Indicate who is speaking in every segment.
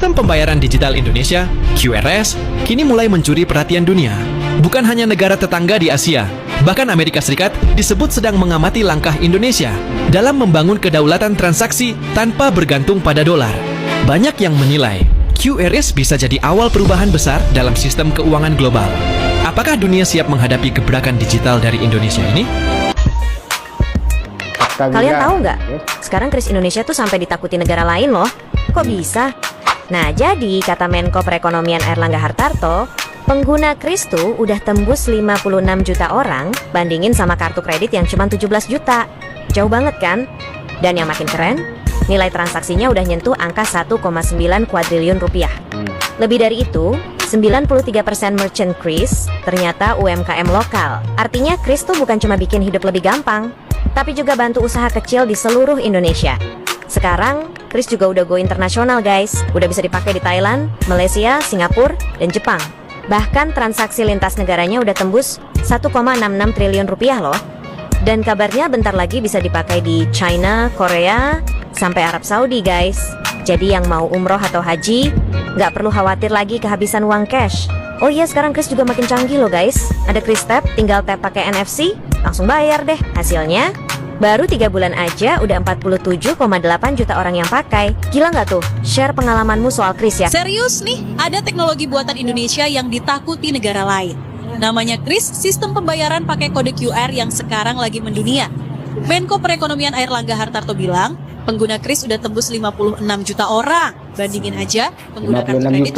Speaker 1: Sistem Pembayaran Digital Indonesia, QRS, kini mulai mencuri perhatian dunia. Bukan hanya negara tetangga di Asia, bahkan Amerika Serikat disebut sedang mengamati langkah Indonesia dalam membangun kedaulatan transaksi tanpa bergantung pada dolar. Banyak yang menilai, QRS bisa jadi awal perubahan besar dalam sistem keuangan global. Apakah dunia siap menghadapi gebrakan digital dari Indonesia ini?
Speaker 2: Kalian tahu nggak? Sekarang kris Indonesia tuh sampai ditakuti negara lain loh. Kok bisa? Nah, jadi kata Menko Perekonomian Airlangga Hartarto, pengguna kris tuh udah tembus 56 juta orang, bandingin sama kartu kredit yang cuma 17 juta. Jauh banget kan? Dan yang makin keren, nilai transaksinya udah nyentuh angka 1,9 kuadriliun rupiah. Lebih dari itu, 93% merchant kris ternyata UMKM lokal. Artinya kris tuh bukan cuma bikin hidup lebih gampang, tapi juga bantu usaha kecil di seluruh Indonesia. Sekarang, kris juga udah go internasional guys. Udah bisa dipakai di Thailand, Malaysia, Singapura, dan Jepang. Bahkan transaksi lintas negaranya udah tembus 1,66 triliun rupiah loh. Dan kabarnya bentar lagi bisa dipakai di China, Korea, sampai Arab Saudi guys. Jadi yang mau umroh atau haji, nggak perlu khawatir lagi kehabisan uang cash. Oh iya, sekarang kris juga makin canggih loh guys. Ada kris tap, tinggal tap pakai NFC, langsung bayar deh. Hasilnya, baru 3 bulan aja udah 47,8 juta orang yang pakai. Gila nggak tuh? Share pengalamanmu soal kris ya.
Speaker 3: Serius nih, ada teknologi buatan Indonesia yang ditakuti negara lain. Namanya kris, sistem pembayaran pakai kode QR yang sekarang lagi mendunia. Menko Perekonomian Airlangga Hartarto bilang, pengguna kris udah tembus 56 juta orang. Bandingin aja, pengguna kartu kredit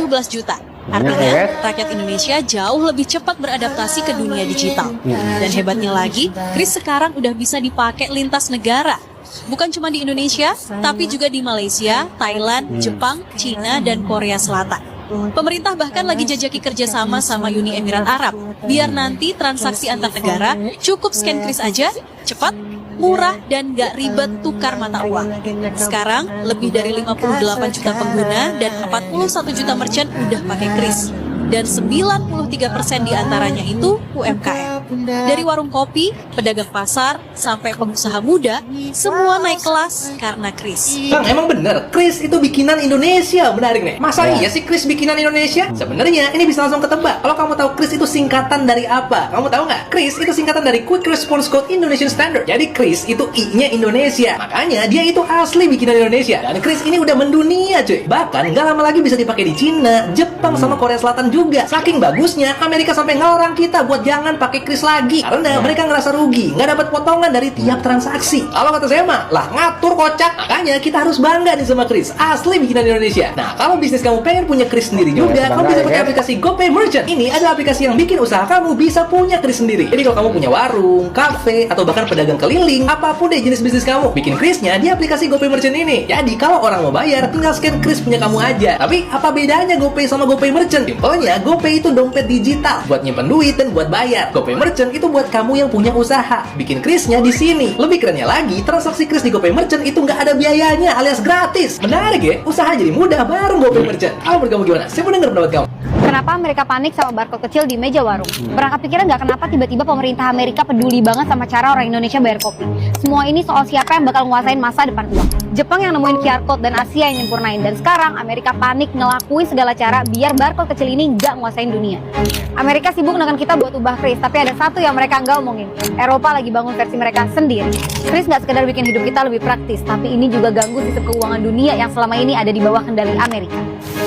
Speaker 3: cuma 17 juta. Artinya, rakyat Indonesia jauh lebih cepat beradaptasi ke dunia digital. Dan hebatnya lagi, kris sekarang udah bisa dipakai lintas negara. Bukan cuma di Indonesia, tapi juga di Malaysia, Thailand, Jepang, Cina, dan Korea Selatan. Pemerintah bahkan lagi jajaki kerjasama sama Uni Emirat Arab, biar nanti transaksi antar negara cukup scan kris aja, cepat, murah, dan gak ribet tukar mata uang. Sekarang, lebih dari 58 juta pengguna dan 41 juta merchant udah pakai kris. Dan 93% diantaranya itu UMKM. Dari warung kopi, pedagang pasar, sampai pengusaha muda, semua naik kelas karena kris.
Speaker 4: Bang, emang bener, kris itu bikinan Indonesia. Menarik nih. Masa iya sih kris bikinan Indonesia? Sebenarnya ini bisa langsung ketebak. Kalau kamu tahu kris itu singkatan dari apa? Kamu tahu nggak? Kris itu singkatan dari Quick Response Code Indonesian Standard. Jadi kris itu I-nya Indonesia. Makanya dia itu asli bikinan Indonesia. Dan kris ini udah mendunia cuy. Bahkan nggak lama lagi bisa dipakai di Cina, Jepang, sama Korea Selatan juga. Saking bagusnya, Amerika sampai ngelarang kita buat jangan pakai kris lagi karena mereka ngerasa rugi, nggak dapat potongan dari tiap transaksi. Kalau kata saya mah, lah ngatur kocak. Makanya kita harus bangga nih sama kris asli bikinan Indonesia. Nah, kalau bisnis kamu pengen punya kris sendiri juga, kamu bisa pakai aplikasi GoPay Merchant. Ini adalah aplikasi yang bikin usaha kamu bisa punya kris sendiri. Jadi kalau kamu punya warung, kafe, atau bahkan pedagang keliling, apapun deh jenis bisnis kamu, bikin krisnya di aplikasi GoPay Merchant ini. Jadi kalau orang mau bayar, tinggal scan kris punya kamu aja. Tapi apa bedanya GoPay sama GoPay Merchant? Simpelnya, GoPay itu dompet digital buat nyimpen duit dan buat bayar. GoPay Merchant itu buat kamu yang punya usaha. Bikin krisnya di sini. Lebih kerennya lagi, transaksi kris di GoPay Merchant itu nggak ada biayanya alias gratis. Menarik ya? Usaha jadi mudah bareng GoPay Merchant. Kalau menurut kamu gimana? Saya mau denger pendapat kamu.
Speaker 5: Kenapa mereka panik sama barcode kecil di meja warung? Berangkat pikiran nggak kenapa tiba-tiba pemerintah Amerika peduli banget sama cara orang Indonesia bayar kopi. Semua ini soal siapa yang bakal nguasain masa depan uang. Jepang yang nemuin QR Code dan Asia yang nyempurnain. Dan sekarang Amerika panik ngelakuin segala cara biar barcode kecil ini nggak nguasain dunia. Amerika sibuk dengan kita buat ubah kris, tapi ada satu yang mereka nggak omongin. Eropa lagi bangun versi mereka sendiri. Kris nggak sekedar bikin hidup kita lebih praktis, tapi ini juga ganggu sistem keuangan dunia yang selama ini ada di bawah kendali Amerika.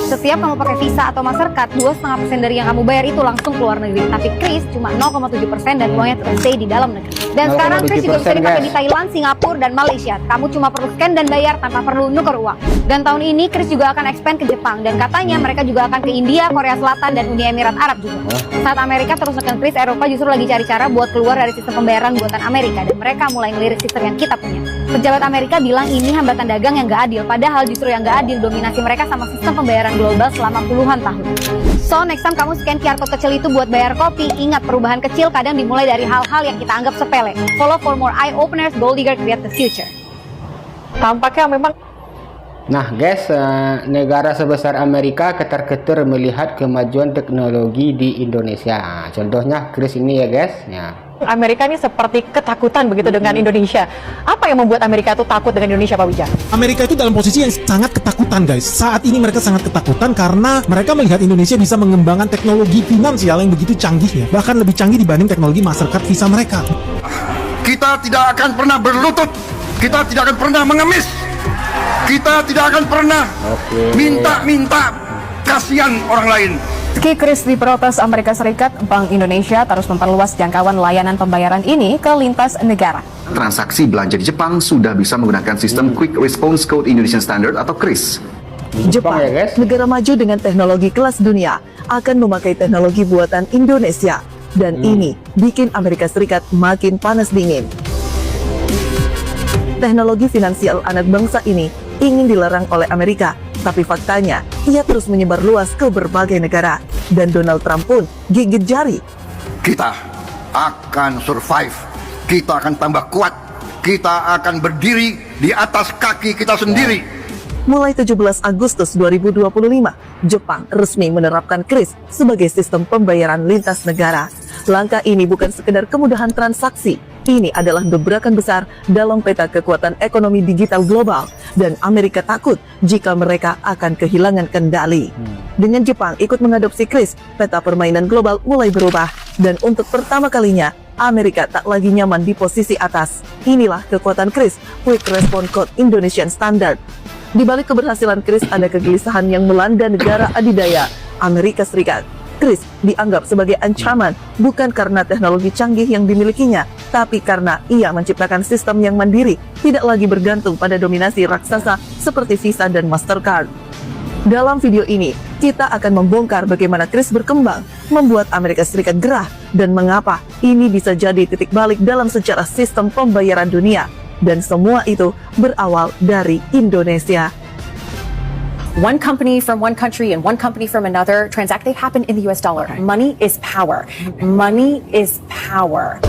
Speaker 5: Setiap kamu pakai Visa atau Mastercard, 2,5% dari yang kamu bayar itu langsung keluar negeri. Tapi kris cuma 0,7% dan uangnya tetap stay di dalam negeri. Dan sekarang kris juga bisa dipakai di Thailand, Singapura, dan Malaysia. Kamu cuma perlu scan dan bayar tanpa perlu nuker uang. Dan tahun ini kris juga akan expand ke Jepang. Dan katanya mereka juga akan ke India, Korea Selatan, dan Uni Emirat Arab juga. Saat Amerika terus neken kris, Eropa justru lagi cari cara buat keluar dari sistem pembayaran buatan Amerika. Dan mereka mulai ngelirik sistem yang kita punya. Pejabat Amerika bilang ini hambatan dagang yang gak adil. Padahal justru yang gak adil dominasi mereka sama sistem pembayaran global selama puluhan tahun. So, next time kamu scan QR code kecil itu buat bayar kopi, ingat perubahan kecil kadang dimulai dari hal-hal yang kita anggap sepele. Follow for more eye-openers, Gold Digger Create the Future.
Speaker 6: Tampaknya memang.
Speaker 7: Nah guys, negara sebesar Amerika ketar-ketir melihat kemajuan teknologi di Indonesia. Contohnya kris ini ya guys. Ya.
Speaker 6: Amerika ini seperti ketakutan begitu dengan Indonesia. Apa yang membuat Amerika itu takut dengan Indonesia, Pak Wijaya?
Speaker 8: Amerika itu dalam posisi yang sangat ketakutan, guys. Saat ini mereka sangat ketakutan karena mereka melihat Indonesia bisa mengembangkan teknologi finansial yang begitu canggih ya. Bahkan lebih canggih dibanding teknologi Mastercard Visa mereka.
Speaker 9: Kita tidak akan pernah berlutut. Kita tidak akan pernah mengemis. Kita tidak akan pernah minta kasihan orang lain.
Speaker 10: Meski kris diprotes Amerika Serikat, Bank Indonesia terus memperluas jangkauan layanan pembayaran ini ke lintas negara.
Speaker 11: Transaksi belanja di Jepang sudah bisa menggunakan sistem Quick Response Code Indonesian Standard atau KRIS.
Speaker 12: Jepang, negara maju dengan teknologi kelas dunia, akan memakai teknologi buatan Indonesia. Dan ini bikin Amerika Serikat makin panas dingin. Teknologi finansial anak bangsa ini ingin dilarang oleh Amerika, tapi faktanya ia terus menyebar luas ke berbagai negara. Dan Donald Trump pun gigit jari.
Speaker 9: Kita akan survive. Kita akan tambah kuat. Kita akan berdiri di atas kaki kita sendiri.
Speaker 12: Mulai 17 Agustus 2025, Jepang resmi menerapkan KRIS sebagai sistem pembayaran lintas negara. Langkah ini bukan sekedar kemudahan transaksi, ini adalah gebrakan besar dalam peta kekuatan ekonomi digital global, dan Amerika takut jika mereka akan kehilangan kendali. Dengan Jepang ikut mengadopsi KRIS, peta permainan global mulai berubah, dan untuk pertama kalinya, Amerika tak lagi nyaman di posisi atas. Inilah kekuatan KRIS, Quick Response Code Indonesian Standard. Di balik keberhasilan KRIS ada kegelisahan yang melanda negara adidaya, Amerika Serikat. KRIS dianggap sebagai ancaman bukan karena teknologi canggih yang dimilikinya, tapi karena ia menciptakan sistem yang mandiri, tidak lagi bergantung pada dominasi raksasa seperti Visa dan Mastercard. Dalam video ini, kita akan membongkar bagaimana KRIS berkembang, membuat Amerika Serikat gerah, dan mengapa ini bisa jadi titik balik dalam sejarah sistem pembayaran dunia. Dan semua itu berawal dari Indonesia.
Speaker 10: One company from one country and one company from another transact, they happen in the US dollar. Money is power. Money is power.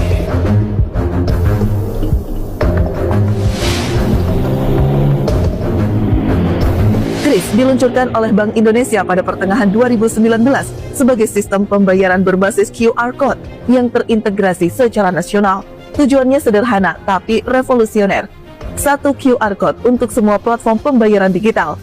Speaker 12: KRIS diluncurkan oleh Bank Indonesia pada pertengahan 2019 sebagai sistem pembayaran berbasis QR Code yang terintegrasi secara nasional. Tujuannya sederhana tapi revolusioner. Satu QR Code untuk semua platform pembayaran digital.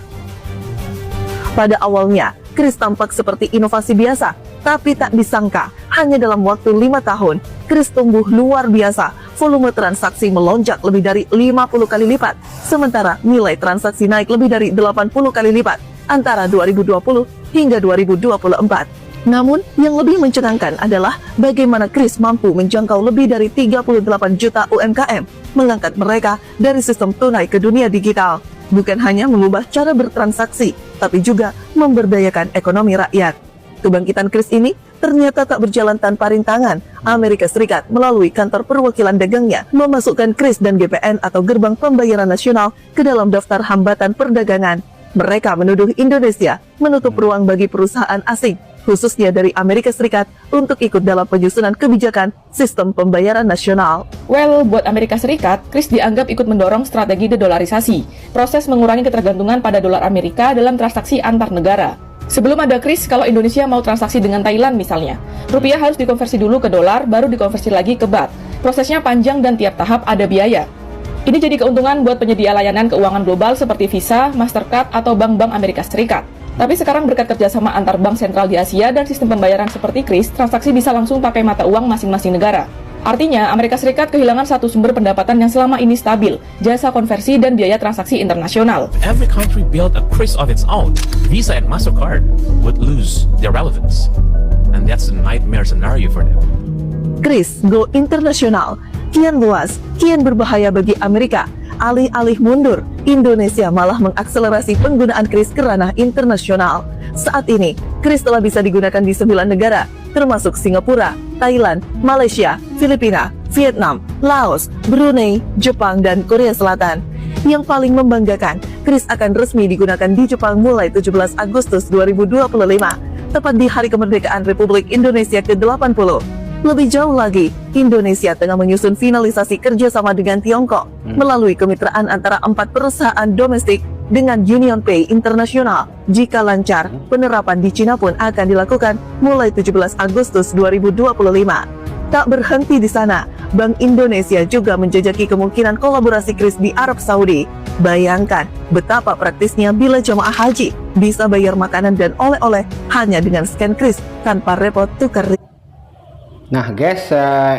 Speaker 12: Pada awalnya, KRIS tampak seperti inovasi biasa, tapi tak disangka, hanya dalam waktu 5 tahun, KRIS tumbuh luar biasa. Volume transaksi melonjak lebih dari 50 kali lipat, sementara nilai transaksi naik lebih dari 80 kali lipat antara 2020 hingga 2024. Namun, yang lebih mencengangkan adalah bagaimana KRIS mampu menjangkau lebih dari 38 juta UMKM, mengangkat mereka dari sistem tunai ke dunia digital. Bukan hanya mengubah cara bertransaksi, tapi juga memberdayakan ekonomi rakyat. Kebangkitan KRIS ini ternyata tak berjalan tanpa rintangan. Amerika Serikat melalui kantor perwakilan dagangnya memasukkan KRIS dan GPN atau Gerbang Pembayaran Nasional ke dalam daftar hambatan perdagangan. Mereka menuduh Indonesia menutup ruang bagi perusahaan asing, khususnya dari Amerika Serikat, untuk ikut dalam penyusunan kebijakan sistem pembayaran nasional.
Speaker 6: Well, buat Amerika Serikat, KRIS dianggap ikut mendorong strategi dedolarisasi, proses mengurangi ketergantungan pada dolar Amerika dalam transaksi antar negara. Sebelum ada KRIS, kalau Indonesia mau transaksi dengan Thailand misalnya, rupiah harus dikonversi dulu ke dolar, baru dikonversi lagi ke baht. Prosesnya panjang dan tiap tahap ada biaya. Ini jadi keuntungan buat penyedia layanan keuangan global seperti Visa, Mastercard, atau bank-bank Amerika Serikat. Tapi sekarang berkat kerjasama antar bank sentral di Asia dan sistem pembayaran seperti KRIS, transaksi bisa langsung pakai mata uang masing-masing negara. Artinya, Amerika Serikat kehilangan satu sumber pendapatan yang selama ini stabil, jasa konversi dan biaya transaksi internasional.
Speaker 13: Every country built a KRIS of its own, Visa and Mastercard would lose their relevance. And that's a nightmare scenario for them.
Speaker 12: KRIS go internasional, kian luas, kian berbahaya bagi Amerika. Alih-alih mundur, Indonesia malah mengakselerasi penggunaan KRIS ke ranah internasional. Saat ini, KRIS telah bisa digunakan di 9 negara, termasuk Singapura, Thailand, Malaysia, Filipina, Vietnam, Laos, Brunei, Jepang, dan Korea Selatan. Yang paling membanggakan, KRIS akan resmi digunakan di Jepang mulai 17 Agustus 2025, tepat di Hari Kemerdekaan Republik Indonesia ke-80. Lebih jauh lagi, Indonesia tengah menyusun finalisasi kerjasama dengan Tiongkok melalui kemitraan antara 4 perusahaan domestik dengan UnionPay Internasional. Jika lancar, penerapan di Cina pun akan dilakukan mulai 17 Agustus 2025. Tak berhenti di sana, Bank Indonesia juga menjajaki kemungkinan kolaborasi kris di Arab Saudi. Bayangkan betapa praktisnya bila jemaah haji bisa bayar makanan dan oleh-oleh hanya dengan scan kris tanpa repot tukar.
Speaker 7: Nah guys,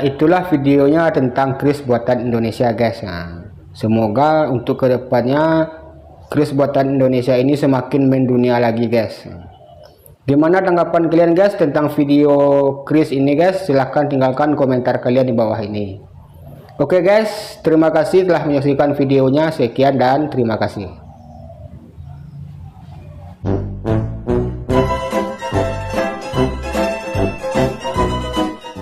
Speaker 7: itulah videonya tentang kris buatan Indonesia guys. Nah, semoga untuk kedepannya kris buatan Indonesia ini semakin mendunia lagi guys. Gimana tanggapan kalian guys tentang video kris ini guys? Silahkan tinggalkan komentar kalian di bawah ini. Oke guys, terima kasih telah menyaksikan videonya. Sekian dan terima kasih.